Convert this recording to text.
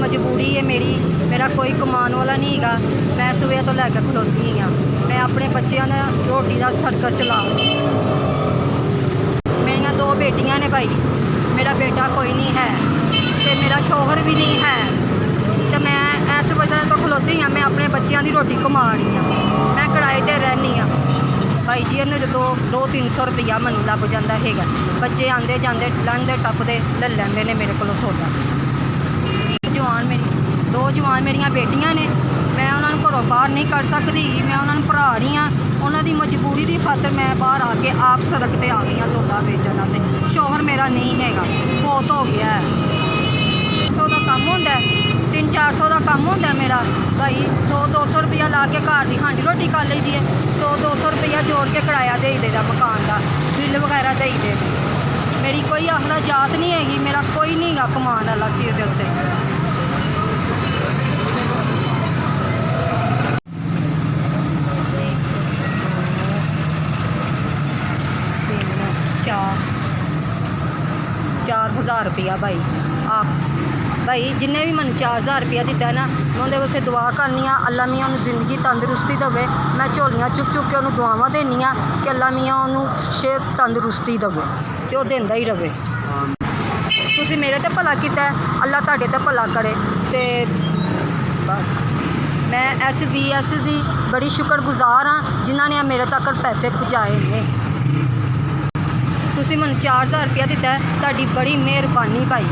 मजबूरी है मेरा कोई कमाने वाला नहीं है। मैं सवेर तो लैके खलोती हाँ। मैं अपने बच्चों ने रोटी का सर्कस चला। मेरिया 2 बेटियां ने भाई, मेरा बेटा कोई नहीं है तो मेरा शौहर भी नहीं है, तो मैं इस वजह तो खलोती हाँ। मैं अपने बच्चों की रोटी कमा रही हाँ। मैं किराए पर रहनी हाँ भाई जी। इन्हें जो 200-300 रुपया मैनू लग जाता है। बच्चे आते जाते लंघते टपते ले लेंगे ने मेरे को सौदा। जवान मेरी 2 जवान मेरिया बेटियां ने, मैं उन्होंने घरों बाहर नहीं कर सकती। मैं उन्होंने भरा रही हाँ। उन्होंने मजबूरी की खातर मैं बाहर आके आप सड़क पर आ गई हाँ सौदा बेचने से। शौहर मेरा नहीं है, बहुत हो गया है। 100 का काम होंदा है, 300-400 का काम होंदा है मेरा भाई। 100-200 रुपया ला के घर की हांडी रोटी कर ली दी है। 100-200 रुपया जोड़ के किराया दे देगा मकान का, बिल वगैरह दे दे। मेरी कोई आखना जात नहीं हैगी, मेरा कोई नहीं गा कमान वाला सिर के उत्ते। चार 4,000 रुपया भाई। भाई जिन्हें भी मैंने 4,000 रुपया दिता है ना, मैं उन्हें वास्ते दुआ करनी हाँ अल्लाह मियाँ उन्हें जिंदगी तंदुरुस्ती देवे। मैं झोलियाँ चुक चुक के उन्हें दुआवां देनी हाँ कि अल्लाह मियाँ उन्हें सेहत तंदुरुस्ती देवे तो वह देंदा ही रहे। तुसीं मेरे ते भला कीता है, अल्लाह तुहाडे ते भला करे। तो बस मैं SBS की बड़ी शुक्रगुजार हाँ जिन्होंने मेरे तक पैसे पहुँचाए ने। तुसीं मैनूं 4,000 रुपया दिता है, तुहाडी बड़ी मेहरबानी भाई।